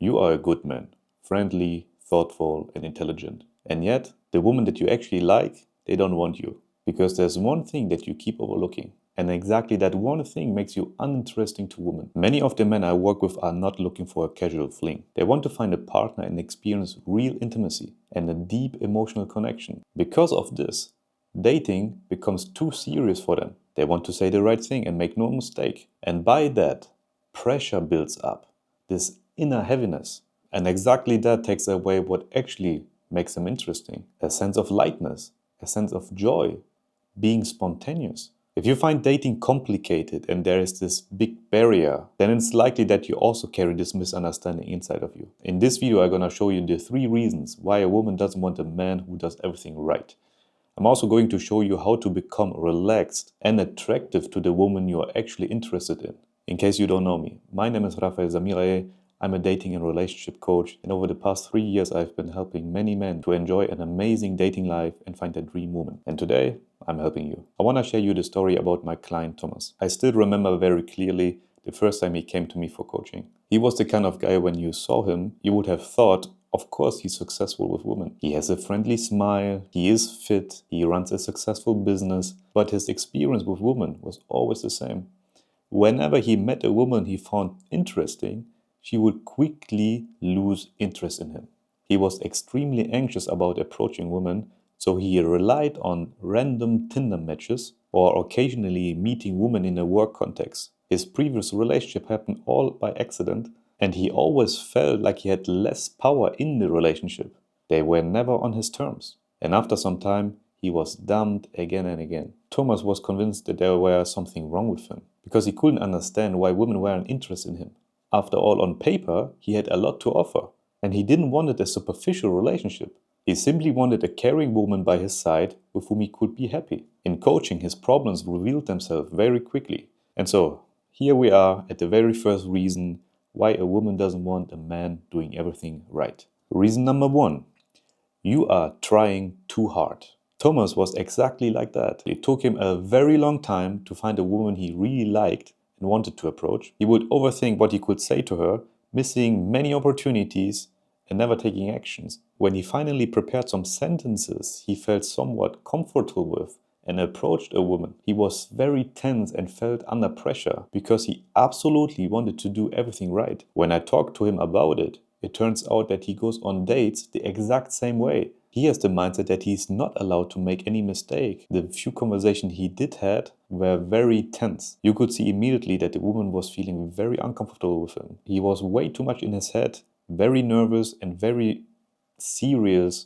You are a good man, friendly, thoughtful, and intelligent. And yet, the woman that you actually like, they don't want you. Because there's one thing that you keep overlooking. And exactly that one thing makes you uninteresting to women. Many of the men I work with are not looking for a casual fling. They want to find a partner and experience real intimacy and a deep emotional connection. Because of this, dating becomes too serious for them. They want to say the right thing and make no mistake. And by that, pressure builds up. This inner heaviness. And exactly that takes away what actually makes them interesting. A sense of lightness, a sense of joy, being spontaneous. If you find dating complicated and there is this big barrier, then it's likely that you also carry this misunderstanding inside of you. In this video, I'm gonna show you the 3 reasons why a woman doesn't want a man who does everything right. I'm also going to show you how to become relaxed and attractive to the woman you are actually interested in. In case you don't know me, my name is Rafael Zamirae. I'm a dating and relationship coach, and over the past 3 years I've been helping many men to enjoy an amazing dating life and find their dream woman. And today, I'm helping you. I want to share you the story about my client Thomas. I still remember very clearly the first time he came to me for coaching. He was the kind of guy when you saw him, you would have thought, of course he's successful with women. He has a friendly smile, he is fit, he runs a successful business, but his experience with women was always the same. Whenever he met a woman he found interesting, she would quickly lose interest in him. He was extremely anxious about approaching women, so he relied on random Tinder matches or occasionally meeting women in a work context. His previous relationship happened all by accident, and he always felt like he had less power in the relationship. They were never on his terms. And after some time, he was dumped again and again. Thomas was convinced that there was something wrong with him, because he couldn't understand why women weren't interested in him. After all, on paper, he had a lot to offer, and he didn't want a superficial relationship. He simply wanted a caring woman by his side with whom he could be happy. In coaching, his problems revealed themselves very quickly. And so, here we are at the very first reason why a woman doesn't want a man doing everything right. Reason number 1. You are trying too hard. Thomas was exactly like that. It took him a very long time to find a woman he really liked and wanted to approach. He would overthink what he could say to her, missing many opportunities and never taking actions. When he finally prepared some sentences he felt somewhat comfortable with and approached a woman, he was very tense and felt under pressure because he absolutely wanted to do everything right. When I talked to him about it, it turns out that he goes on dates the exact same way. He has the mindset that he's not allowed to make any mistake. The few conversations he did had were very tense. You could see immediately that the woman was feeling very uncomfortable with him. He was way too much in his head, very nervous and very serious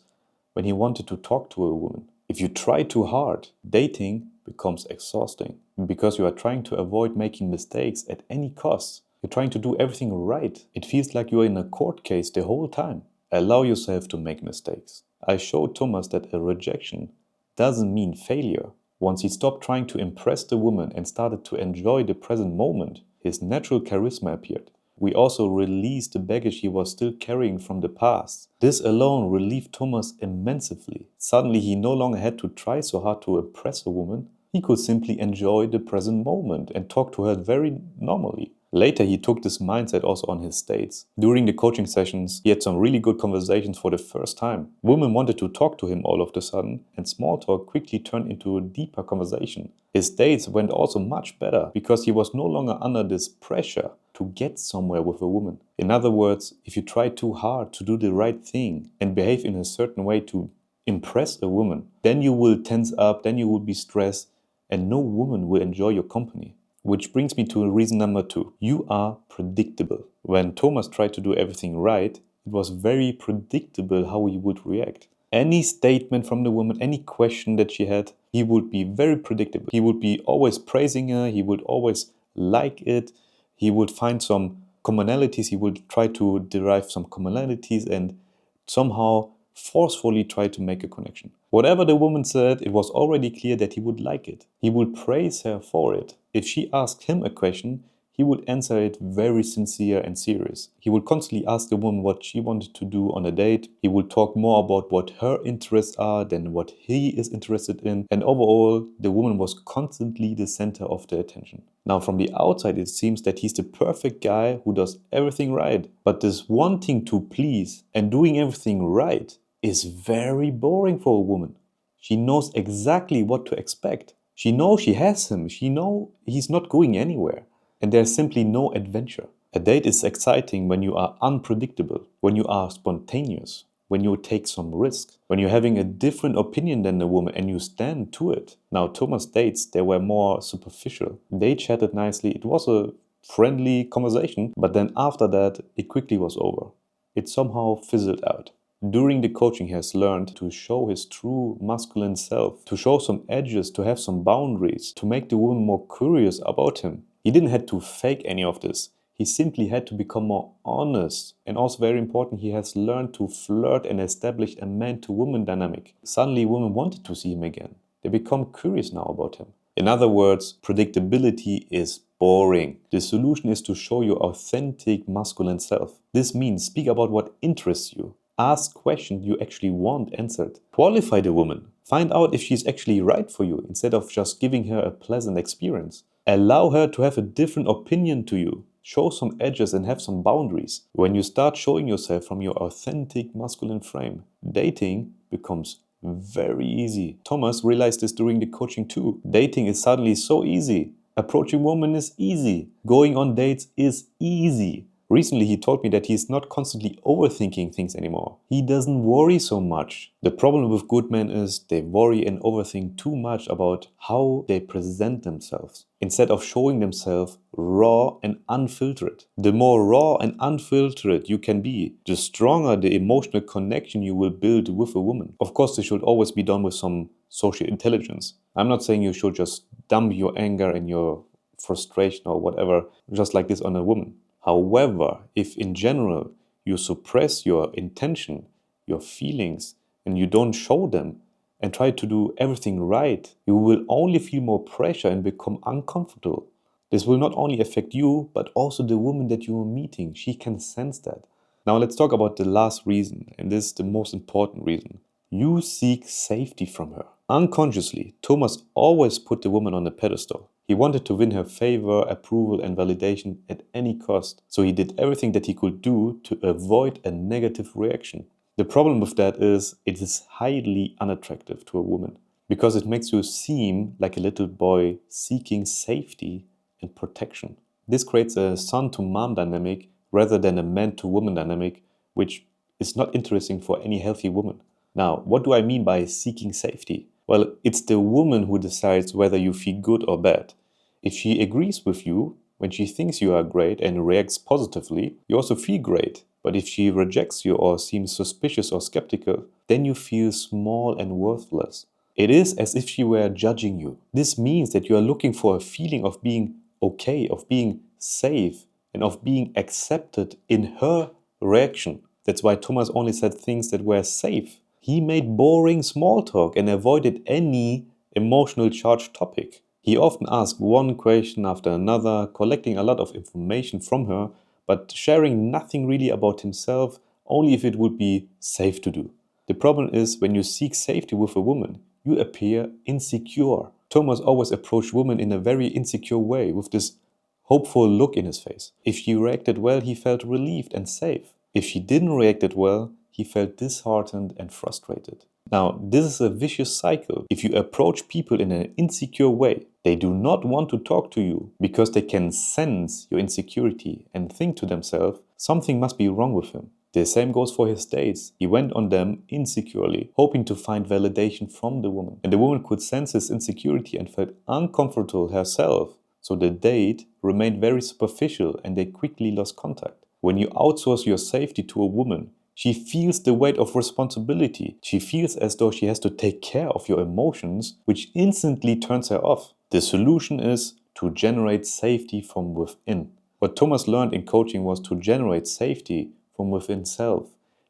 when he wanted to talk to a woman. If you try too hard, dating becomes exhausting because you are trying to avoid making mistakes at any cost. You're trying to do everything right. It feels like you're in a court case the whole time. Allow yourself to make mistakes. I showed Thomas that a rejection doesn't mean failure. Once he stopped trying to impress the woman and started to enjoy the present moment, his natural charisma appeared. We also released the baggage he was still carrying from the past. This alone relieved Thomas immensely. Suddenly he no longer had to try so hard to impress a woman. He could simply enjoy the present moment and talk to her very normally. Later, he took this mindset also on his dates. During the coaching sessions, he had some really good conversations for the first time. Women wanted to talk to him all of a sudden, and small talk quickly turned into a deeper conversation. His dates went also much better because he was no longer under this pressure to get somewhere with a woman. In other words, if you try too hard to do the right thing and behave in a certain way to impress a woman, then you will tense up, then you will be stressed, and no woman will enjoy your company. Which brings me to reason number 2. You are predictable. When Thomas tried to do everything right, it was very predictable how he would react. Any statement from the woman, any question that she had, he would be very predictable. He would be always praising her, he would always like it, he would find some commonalities, he would try to derive some commonalities and somehow forcefully try to make a connection. Whatever the woman said, it was already clear that he would like it. He would praise her for it. If she asked him a question, he would answer it very sincere and serious. He would constantly ask the woman what she wanted to do on a date. He would talk more about what her interests are than what he is interested in. And overall, the woman was constantly the center of the attention. Now, from the outside, it seems that he's the perfect guy who does everything right. But this wanting to please and doing everything right is very boring for a woman. She knows exactly what to expect. She knows she has him. She knows he's not going anywhere. And there's simply no adventure. A date is exciting when you are unpredictable, when you are spontaneous, when you take some risk, when you're having a different opinion than the woman and you stand to it. Now, Thomas' dates, they were more superficial. They chatted nicely. It was a friendly conversation, but then after that, it quickly was over. It somehow fizzled out. During the coaching, he has learned to show his true masculine self, to show some edges, to have some boundaries, to make the woman more curious about him. He didn't have to fake any of this. He simply had to become more honest. And also very important, he has learned to flirt and establish a man-to-woman dynamic. Suddenly, women wanted to see him again. They become curious now about him. In other words, predictability is boring. The solution is to show your authentic masculine self. This means speak about what interests you. Ask questions you actually want answered. Qualify the woman. Find out if she's actually right for you instead of just giving her a pleasant experience. Allow her to have a different opinion to you. Show some edges and have some boundaries. When you start showing yourself from your authentic masculine frame, dating becomes very easy. Thomas realized this during the coaching too. Dating is suddenly so easy. Approaching women is easy. Going on dates is easy. Recently, he told me that he's not constantly overthinking things anymore. He doesn't worry so much. The problem with good men is they worry and overthink too much about how they present themselves, instead of showing themselves raw and unfiltered. The more raw and unfiltered you can be, the stronger the emotional connection you will build with a woman. Of course, this should always be done with some social intelligence. I'm not saying you should just dump your anger and your frustration or whatever just like this on a woman. However, if in general you suppress your intention, your feelings, and you don't show them and try to do everything right, you will only feel more pressure and become uncomfortable. This will not only affect you, but also the woman that you are meeting. She can sense that. Now let's talk about the last reason, and this is the most important reason. You seek safety from her. Unconsciously, Thomas always put the woman on a pedestal. He wanted to win her favor, approval, and validation at any cost. So he did everything that he could do to avoid a negative reaction. The problem with that is it is highly unattractive to a woman because it makes you seem like a little boy seeking safety and protection. This creates a son to mom dynamic rather than a man to woman dynamic, which is not interesting for any healthy woman. Now, what do I mean by seeking safety? Well, it's the woman who decides whether you feel good or bad. If she agrees with you, when she thinks you are great and reacts positively, you also feel great. But if she rejects you or seems suspicious or skeptical, then you feel small and worthless. It is as if she were judging you. This means that you are looking for a feeling of being okay, of being safe, and of being accepted in her reaction. That's why Thomas only said things that were safe. He made boring small talk and avoided any emotional charged topic. He often asked one question after another, collecting a lot of information from her, but sharing nothing really about himself, only if it would be safe to do. The problem is when you seek safety with a woman, you appear insecure. Thomas always approached women in a very insecure way, with this hopeful look in his face. If she reacted well, he felt relieved and safe. If she didn't react well, he felt disheartened and frustrated. Now, this is a vicious cycle. If you approach people in an insecure way, they do not want to talk to you because they can sense your insecurity and think to themselves, something must be wrong with him. The same goes for his dates. He went on them insecurely, hoping to find validation from the woman. And the woman could sense his insecurity and felt uncomfortable herself. So the date remained very superficial and they quickly lost contact. When you outsource your safety to a woman, she feels the weight of responsibility. She feels as though she has to take care of your emotions, which instantly turns her off. The solution is to generate safety from within. What Thomas learned in coaching was to generate safety from within self.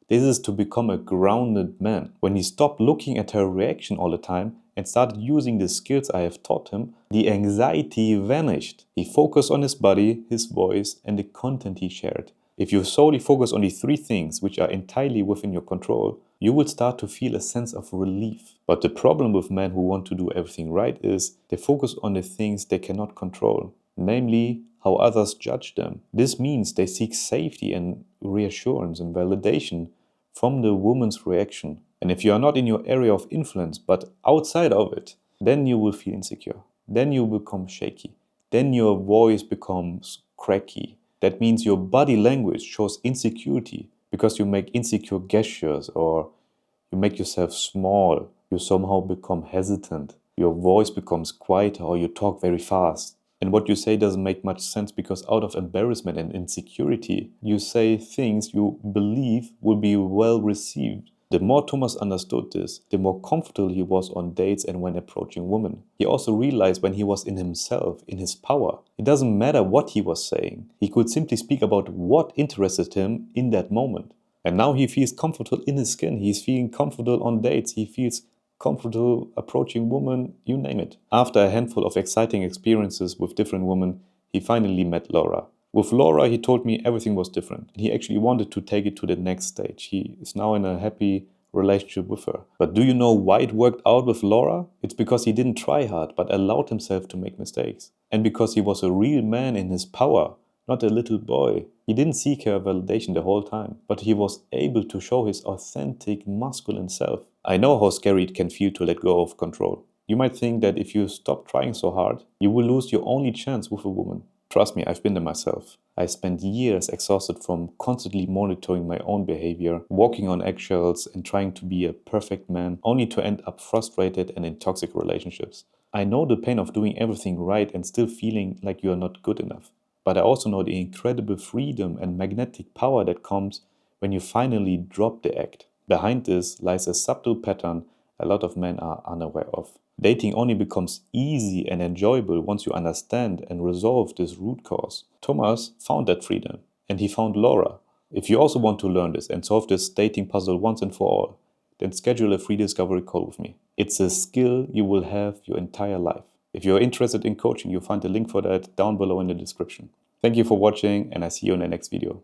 This is to become a grounded man. When he stopped looking at her reaction all the time and started using the skills I have taught him, the anxiety vanished. He focused on his body, his voice, and the content he shared. If you solely focus on the three things which are entirely within your control, you will start to feel a sense of relief. But the problem with men who want to do everything right is they focus on the things they cannot control, namely how others judge them. This means they seek safety and reassurance and validation from the woman's reaction. And if you are not in your area of influence but outside of it, then you will feel insecure. Then you become shaky. Then your voice becomes cracky. That means your body language shows insecurity because you make insecure gestures or you make yourself small. You somehow become hesitant. Your voice becomes quieter or you talk very fast. And what you say doesn't make much sense because out of embarrassment and insecurity, you say things you believe will be well received. The more Thomas understood this, the more comfortable he was on dates and when approaching women. He also realized when he was in himself, in his power, it doesn't matter what he was saying. He could simply speak about what interested him in that moment. And now he feels comfortable in his skin. He's feeling comfortable on dates. He feels comfortable approaching women, you name it. After a handful of exciting experiences with different women, he finally met Laura. With Laura, he told me everything was different. He actually wanted to take it to the next stage. He is now in a happy relationship with her. But do you know why it worked out with Laura? It's because he didn't try hard, but allowed himself to make mistakes. And because he was a real man in his power, not a little boy. He didn't seek her validation the whole time, but he was able to show his authentic masculine self. I know how scary it can feel to let go of control. You might think that if you stop trying so hard, you will lose your only chance with a woman. Trust me, I've been there myself. I spent years exhausted from constantly monitoring my own behavior, walking on eggshells and trying to be a perfect man, only to end up frustrated and in toxic relationships. I know the pain of doing everything right and still feeling like you are not good enough. But I also know the incredible freedom and magnetic power that comes when you finally drop the act. Behind this lies a subtle pattern a lot of men are unaware of. Dating only becomes easy and enjoyable once you understand and resolve this root cause. Thomas found that freedom, and he found Laura. If you also want to learn this and solve this dating puzzle once and for all, then schedule a free discovery call with me. It's a skill you will have your entire life. If you're interested in coaching, you'll find the link for that down below in the description. Thank you for watching, and I see you in the next video.